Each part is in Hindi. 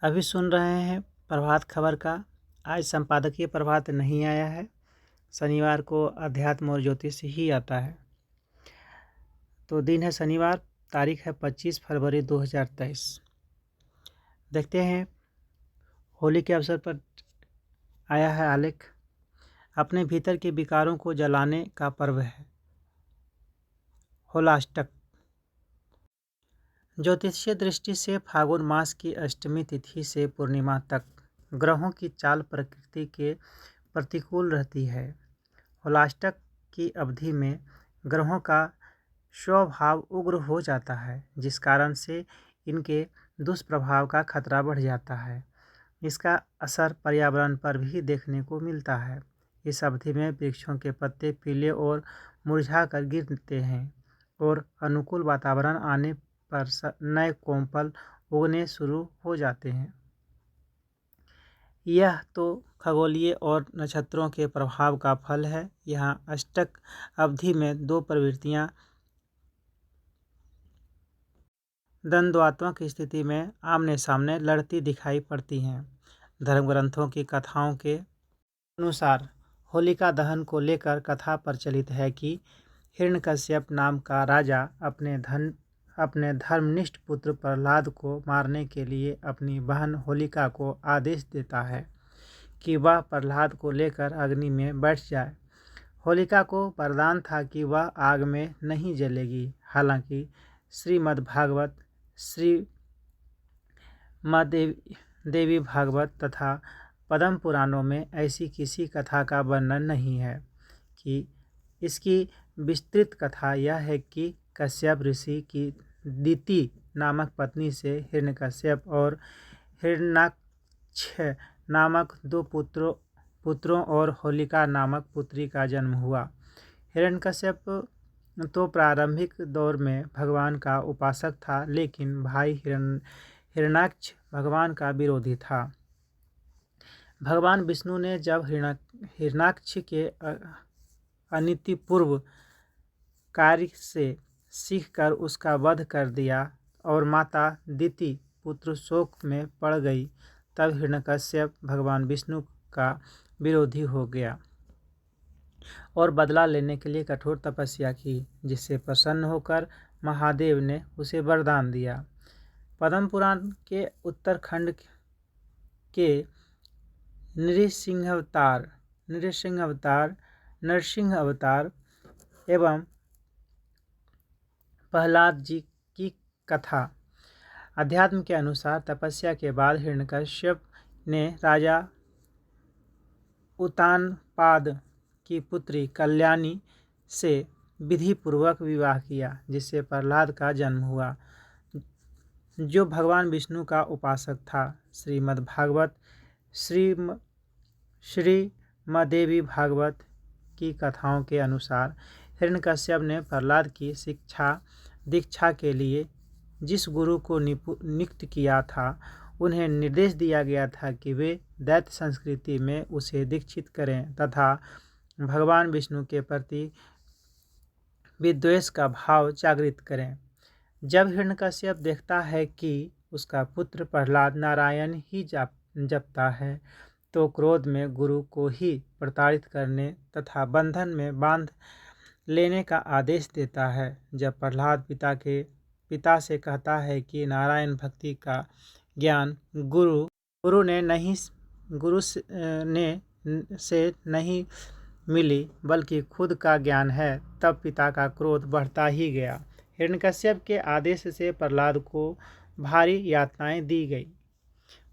अभी सुन रहे हैं प्रभात खबर का। आज संपादकीय प्रभात नहीं आया है। शनिवार को अध्यात्म और ज्योतिष ही आता है। तो दिन है शनिवार, तारीख है 25 फरवरी 2023। देखते हैं होली के अवसर पर आया है आलेख। अपने भीतर के विकारों को जलाने का पर्व है होलाष्टक। ज्योतिषीय दृष्टि से फागुन मास की अष्टमी तिथि से पूर्णिमा तक ग्रहों की चाल प्रकृति के प्रतिकूल रहती है। होलाष्टक की अवधि में ग्रहों का स्वभाव उग्र हो जाता है, जिस कारण से इनके दुष्प्रभाव का खतरा बढ़ जाता है। इसका असर पर्यावरण पर भी देखने को मिलता है। इस अवधि में वृक्षों के पत्ते पीले और मुरझा कर गिरते हैं और अनुकूल वातावरण आने पर नए कोमल उगने शुरू हो जाते हैं। यह तो खगोलीय और नक्षत्रों के प्रभाव का फल है। यहाँ अष्टक अवधि में दो प्रवृत्तियाँ द्वंद्वात्मक स्थिति में आमने सामने लड़ती दिखाई पड़ती हैं। धर्म ग्रंथों की कथाओं के अनुसार होलिका दहन को लेकर कथा प्रचलित है कि हिरण्यकश्यप नाम का राजा अपने धर्मनिष्ठ पुत्र प्रहलाद को मारने के लिए अपनी बहन होलिका को आदेश देता है कि वह प्रहलाद को लेकर अग्नि में बैठ जाए। होलिका को वरदान था कि वह आग में नहीं जलेगी। हालांकि श्रीमद्भागवत, श्रीमद्देवी भागवत तथा पद्म पुराणों में ऐसी किसी कथा का वर्णन नहीं है। कि इसकी विस्तृत कथा यह है कि कश्यप ऋषि की दिति नामक पत्नी से हिरण्यकश्यप और हिरण्याक्ष नामक दो पुत्रों और होलिका नामक पुत्री का जन्म हुआ। हिरण्यकश्यप तो प्रारंभिक दौर में भगवान का उपासक था, लेकिन भाई हिरण्याक्ष भगवान का विरोधी था। भगवान विष्णु ने जब हिरण्याक्ष के अनितिपूर्व कार्य से सीखकर उसका वध कर दिया और माता दिति पुत्र शोक में पड़ गई, तब हिरण्यकश्यप भगवान विष्णु का विरोधी हो गया और बदला लेने के लिए कठोर तपस्या की, जिससे प्रसन्न होकर महादेव ने उसे वरदान दिया। पद्म पुराण के उत्तरखंड के नरसिंह अवतार एवं प्रहलाद जी की कथा। अध्यात्म के अनुसार तपस्या के बाद हिरण्यकश्यप ने राजा उत्तानपाद की पुत्री कल्याणी से विधि पूर्वक विवाह किया, जिससे प्रहलाद का जन्म हुआ, जो भगवान विष्णु का उपासक था। श्रीमद्भागवत, श्रीमद्देवी भागवत की कथाओं के अनुसार हिरण्यकश्यप ने प्रहलाद की दीक्षा के लिए जिस गुरु को नियुक्त किया था, उन्हें निर्देश दिया गया था कि वे दैत्य संस्कृति में उसे दीक्षित करें तथा भगवान विष्णु के प्रति विद्वेष का भाव जागृत करें। जब हिरण्यकश्यप देखता है कि उसका पुत्र प्रहलाद नारायण ही जपता है, तो क्रोध में गुरु को ही प्रताड़ित करने तथा बंधन में बांध लेने का आदेश देता है। जब प्रहलाद पिता से कहता है कि नारायण भक्ति का ज्ञान गुरु से नहीं मिली, बल्कि खुद का ज्ञान है, तब पिता का क्रोध बढ़ता ही गया। हिरण्यकश्यप के आदेश से प्रहलाद को भारी यातनाएं दी गई,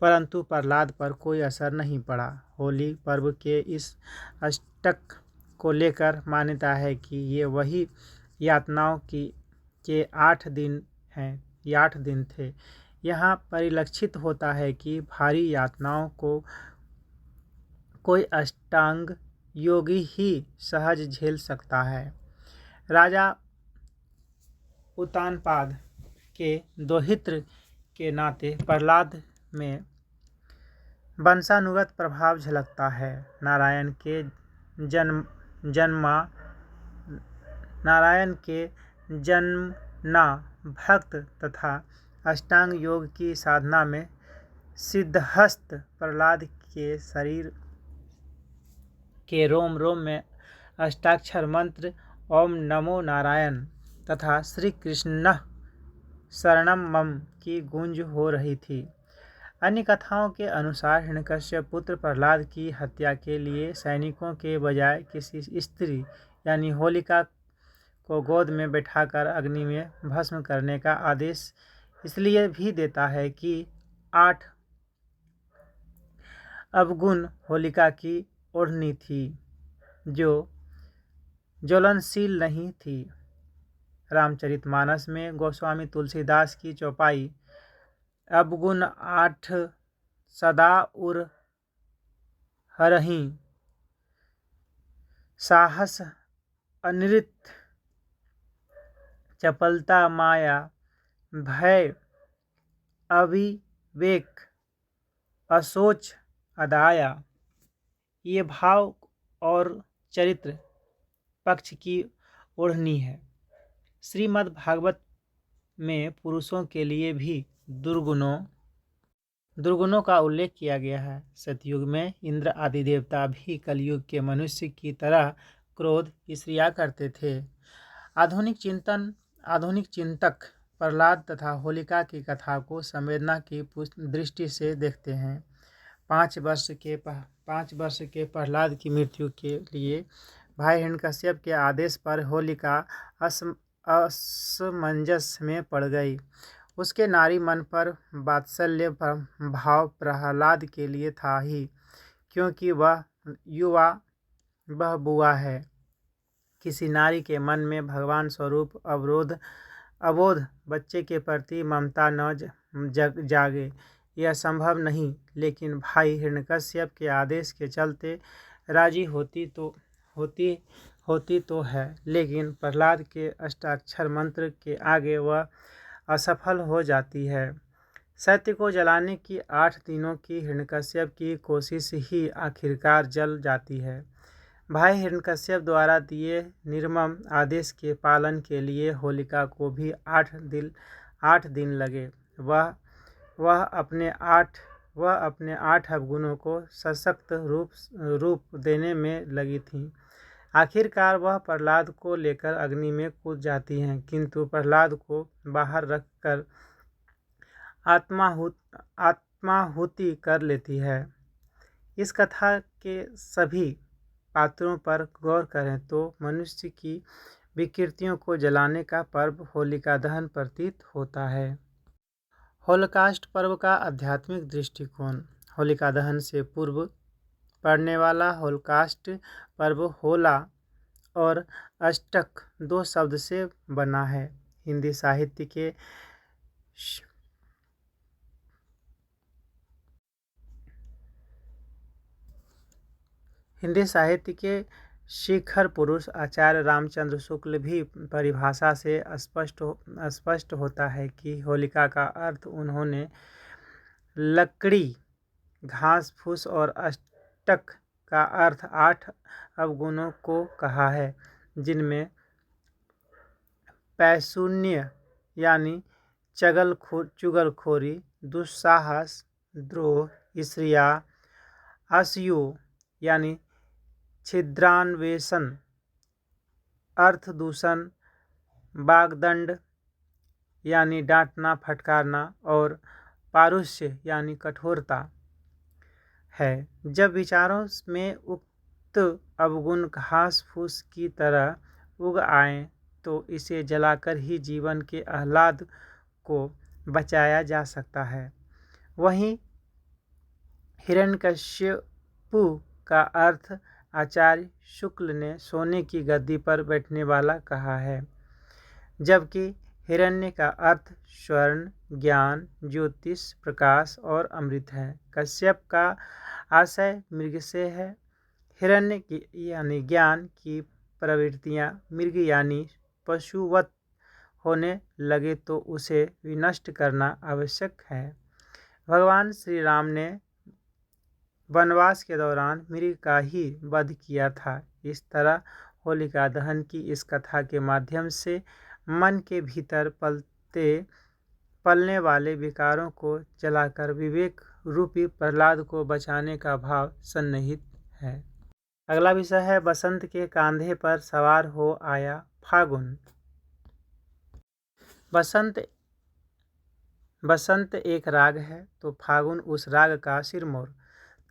परंतु प्रहलाद पर कोई असर नहीं पड़ा। होली पर्व के इस अष्टक को लेकर मान्यता है कि ये वही यातनाओं के 8 दिन हैं। ये 8 दिन थे। यहाँ परिलक्षित होता है कि भारी यातनाओं को कोई अष्टांग योगी ही सहज झेल सकता है। राजा उत्तानपाद के दोहित्र के नाते प्रहलाद में वंशानुगत प्रभाव झलकता है। नारायण के जन्मना भक्त तथा अष्टांग योग की साधना में सिद्धहस्त प्रहलाद के शरीर के रोम रोम में अष्टाक्षर मंत्र ओम नमो नारायण तथा श्री कृष्ण शरणम मम की गूंज हो रही थी। अन्य कथाओं के अनुसार हिरण्यकश्यप पुत्र प्रहलाद की हत्या के लिए सैनिकों के बजाय किसी स्त्री यानी होलिका को गोद में बैठाकर अग्नि में भस्म करने का आदेश इसलिए भी देता है कि 8 अवगुण होलिका की ओढ़नी थी जो ज्वलनशील नहीं थी। रामचरितमानस में गोस्वामी तुलसीदास की चौपाई अवगुण 8 सदा उर हरहि साहस अनृत चपलता माया भय अविवेक असोच अदाया ये भाव और चरित्र पक्ष की ओढ़नी है। श्रीमद् भागवत में पुरुषों के लिए भी दुर्गुणों का उल्लेख किया गया है। सतयुग में इंद्र आदि देवता भी कलयुग के मनुष्य की तरह क्रोध ईर्ष्या करते थे। आधुनिक चिंतक प्रहलाद तथा होलिका की कथा को संवेदना की दृष्टि से देखते हैं। 5 वर्ष के प्रहलाद की मृत्यु के लिए भाई हिरण्यकश्यप के आदेश पर होलिका असमंजस में पड़ गई। उसके नारी मन पर वात्सल्य भाव प्रहलाद के लिए था ही, क्योंकि वह बुआ है। किसी नारी के मन में भगवान स्वरूप अबोध बच्चे के प्रति ममता न जागे यह संभव नहीं, लेकिन भाई हिरण्यकश्यप के आदेश के चलते राजी होती तो है, लेकिन प्रहलाद के अष्टाक्षर मंत्र के आगे वह असफल हो जाती है। सत्य को जलाने की 8 दिनों की हिरण्यकश्यप की कोशिश ही आखिरकार जल जाती है। भाई हिरण्यकश्यप द्वारा दिए निर्मम आदेश के पालन के लिए होलिका को भी 8 दिन लगे। वह अपने 8 अवगुणों को सशक्त रूप देने में लगी थी। आखिरकार वह प्रहलाद को लेकर अग्नि में कूद जाती हैं, किंतु प्रहलाद को बाहर रखकर आत्माहुति कर लेती है। इस कथा के सभी पात्रों पर गौर करें तो मनुष्य की विकृतियों को जलाने का पर्व होलिका दहन प्रतीत होता है। होलोकास्ट पर्व का आध्यात्मिक दृष्टिकोण। होलिका दहन से पूर्व पड़ने वाला होलोकास्ट पर्व होला और अष्टक 2 शब्द से बना है। हिंदी साहित्य के शिखर पुरुष आचार्य रामचंद्र शुक्ल भी परिभाषा से स्पष्ट होता है कि होलिका का अर्थ उन्होंने लकड़ी, घास फूस और अष्टक का अर्थ 8 अवगुणों को कहा है, जिनमें पैशून्य यानी चुगलखोरी, दुस्साहस, द्रोह, ईर्ष्या, असूया यानी छिद्रान्वेषण, अर्थदूषण, वाग्दंड यानी डांटना फटकारना और पारुष्य यानी कठोरता है। जब विचारों में उक्त अवगुण घास फूस की तरह उग आए तो इसे जलाकर ही जीवन के आह्लाद को बचाया जा सकता है। वहीं हिरण्यकश्यपु का अर्थ आचार्य शुक्ल ने सोने की गद्दी पर बैठने वाला कहा है, जबकि हिरण्य का अर्थ स्वर्ण, ज्ञान, ज्योतिष, प्रकाश और अमृत है। कश्यप का आशय मृग से है। हिरण्य यानी ज्ञान की प्रवृत्तियां मृग यानी पशुवत होने लगे तो उसे विनष्ट करना आवश्यक है। भगवान श्री राम ने वनवास के दौरान मृग का ही वध किया था। इस तरह होलिका दहन की इस कथा के माध्यम से मन के भीतर पलने वाले विकारों को जलाकर विवेक रूपी प्रहलाद को बचाने का भाव सन्निहित है। अगला विषय है बसंत के कांधे पर सवार हो आया फागुन। बसंत एक राग है तो फागुन उस राग का सिरमौर।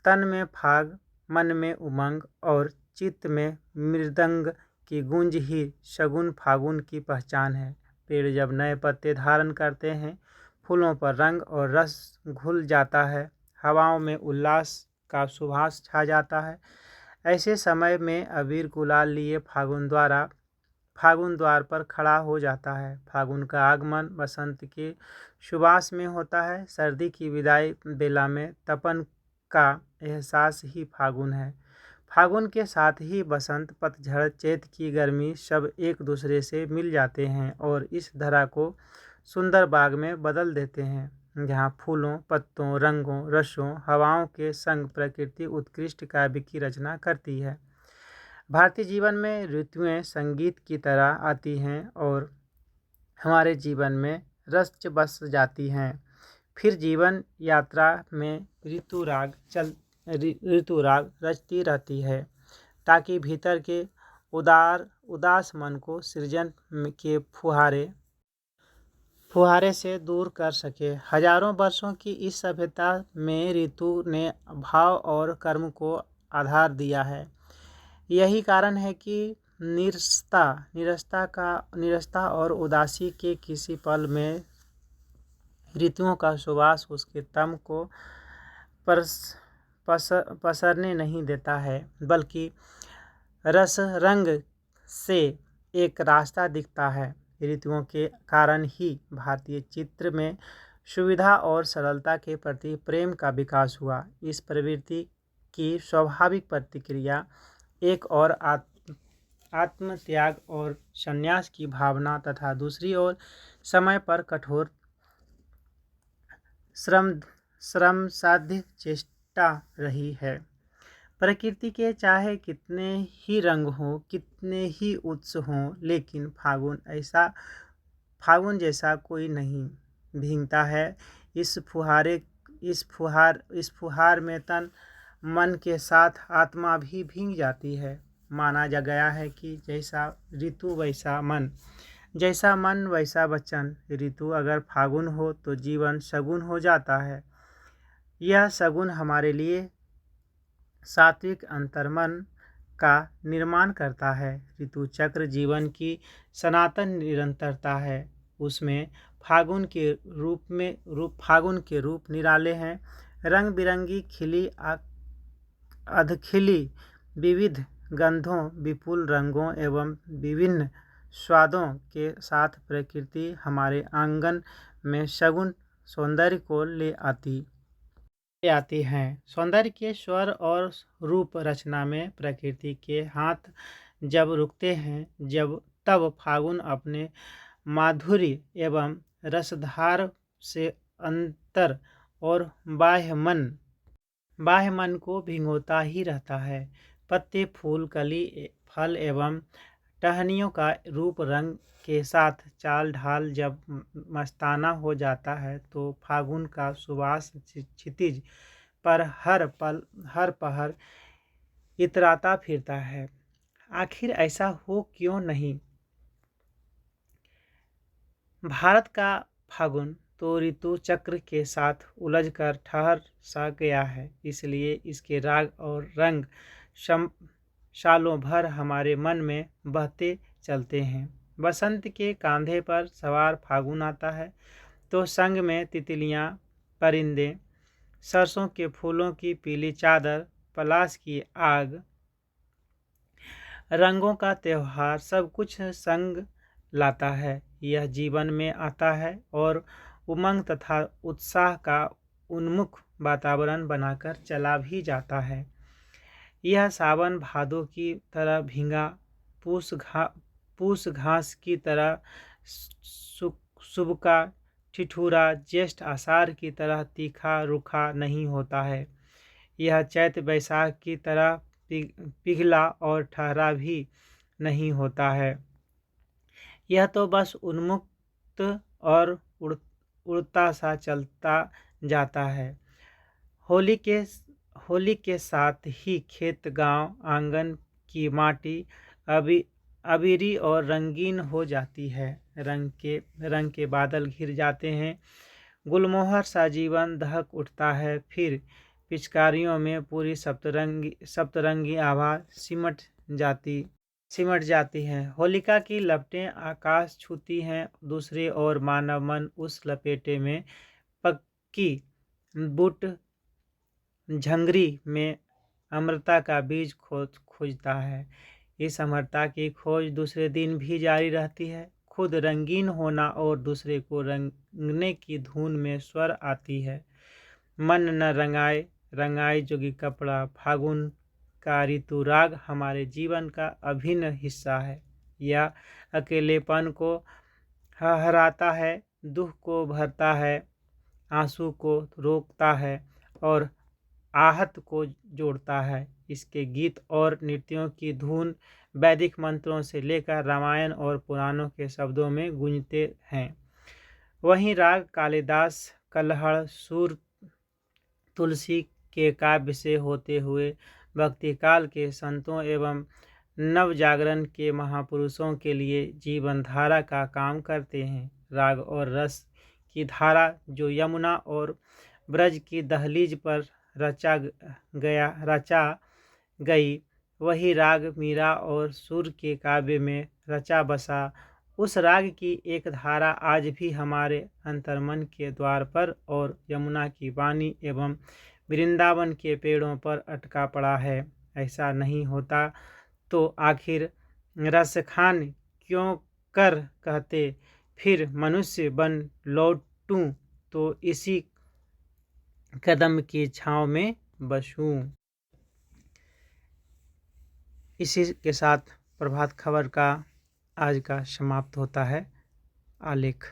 तन में फाग, मन में उमंग और चित्त में मृदंग की गूंज ही शगुन फागुन की पहचान है। पेड़ जब नए पत्ते धारण करते हैं, फूलों पर रंग और रस घुल जाता है, हवाओं में उल्लास का सुभाष छा जाता है, ऐसे समय में अबीर गुलाल लिए फागुन द्वार पर खड़ा हो जाता है। फागुन का आगमन बसंत के सुबास में होता है। सर्दी की विदाई बेला में तपन का एहसास ही फागुन है। फागुन के साथ ही बसंत, पतझड़, चैत की गर्मी सब एक दूसरे से मिल जाते हैं और इस धरा को सुंदर बाग में बदल देते हैं, जहाँ फूलों, पत्तों, रंगों, रसों, हवाओं के संग प्रकृति उत्कृष्ट काव्य की रचना करती है। भारतीय जीवन में ऋतुएं संगीत की तरह आती हैं और हमारे जीवन में रस बस जाती हैं। फिर जीवन यात्रा में ऋतु राग रचती रहती है ताकि भीतर के उदास मन को सृजन के फुहारे से दूर कर सके। हजारों वर्षों की इस सभ्यता में ऋतु ने भाव और कर्म को आधार दिया है। यही कारण है कि निरस्ता और उदासी के किसी पल में ऋतुओं का सुवास उसके तम को पसरने नहीं देता है, बल्कि रस रंग से एक रास्ता दिखता है। ऋतुओं के कारण ही भारतीय चित्र में सुविधा और सरलता के प्रति प्रेम का विकास हुआ। इस प्रवृत्ति की स्वाभाविक प्रतिक्रिया एक और आत्मत्याग और संन्यास की भावना तथा दूसरी ओर समय पर कठोर श्रम साध्य चेष्टा रही है। प्रकृति के चाहे कितने ही रंग हों, कितने ही उत्सव हों, लेकिन फागुन जैसा कोई नहीं भीगता है। इस फुहार में तन मन के साथ आत्मा भी भीग जाती है। माना जा गया है कि जैसा ऋतु वैसा मन, जैसा मन वैसा वचन। ऋतु अगर फागुन हो तो जीवन शगुन हो जाता है। यह शगुन हमारे लिए सात्विक अंतर्मन का निर्माण करता है। ऋतु चक्र जीवन की सनातन निरंतरता है। उसमें फागुन के रूप निराले हैं। रंग बिरंगी अधखिली विविध गंधों, विपुल रंगों एवं विभिन्न स्वादों के साथ प्रकृति हमारे आंगन में शगुन सौंदर्य को ले आती हैं। सौंदर्य के स्वर और रूप रचना में प्रकृति के हाथ जब रुकते हैं, तब फागुन अपने माधुर्य एवं रसधार से अंतर और बाह्य मन को भिगोता ही रहता है। पत्ते, फूल, कली, फल एवं टहनियों का रूप रंग के साथ चाल ढाल जब मस्ताना हो जाता है, तो फागुन का सुवास क्षितिज पर हर पहर इतराता फिरता है। आखिर ऐसा हो क्यों नहीं? भारत का फागुन तो ऋतु चक्र के साथ उलझकर ठहर सा गया है, इसलिए इसके राग और रंग सालों भर हमारे मन में बहते चलते हैं। बसंत के कांधे पर सवार फागुन आता है तो संग में तितलियां, परिंदे, सरसों के फूलों की पीली चादर, पलाश की आग, रंगों का त्योहार सब कुछ संग लाता है। यह जीवन में आता है और उमंग तथा उत्साह का उन्मुख वातावरण बनाकर चला भी जाता है। यह सावन भादों की तरह भींगा, पूस घास की तरह सुबका, ठिठुरा, ज्येष्ठ आषाढ़ की तरह तीखा रुखा नहीं होता है। यह चैत बैसाख की तरह पिघला और ठहरा भी नहीं होता है। यह तो बस उन्मुक्त और उड़ता सा चलता जाता है। होली के होली के साथ ही खेत, गांव, आंगन की माटी अभी अबीरी और रंगीन हो जाती है। रंग के बादल घिर जाते हैं। गुलमोहर सा जीवन दहक उठता है। फिर पिचकारियों में पूरी सप्तरंगी आभा जाती सिमट जाती है। होलिका की लपटें आकाश छूती हैं। दूसरी ओर मानव मन उस लपेटे में पक्की बुट झंगरी में अमरता का बीज खोजता है। इस अमरता की खोज दूसरे दिन भी जारी रहती है। खुद रंगीन होना और दूसरे को रंगने की धुन में स्वर आती है। मन न रंगाए रंगाए जोगी कपड़ा, फागुन का ऋतु राग हमारे जीवन का अभिन्न हिस्सा है। यह अकेलेपन को हराता है, दुख को भरता है, आंसू को रोकता है और आहत को जोड़ता है। इसके गीत और नृत्यों की धुन वैदिक मंत्रों से लेकर रामायण और पुराणों के शब्दों में गूंजते हैं। वहीं राग कालिदास, कल्हड़, सूर, तुलसी के काव्य से होते हुए भक्ति काल के संतों एवं नवजागरण के महापुरुषों के लिए जीवन धारा का काम करते हैं। राग और रस की धारा जो यमुना और ब्रज की दहलीज पर रचा गई, वही राग मीरा और सुर के काव्य में रचा बसा। उस राग की एक धारा आज भी हमारे अंतर्मन के द्वार पर और यमुना की वाणी एवं वृंदावन के पेड़ों पर अटका पड़ा है। ऐसा नहीं होता तो आखिर रसखान क्यों कर कहते, फिर मनुष्य बन लौटूं तो इसी कदम की छाँव में बसूं। इसी के साथ प्रभात खबर का आज का समाप्त होता है। आलेख।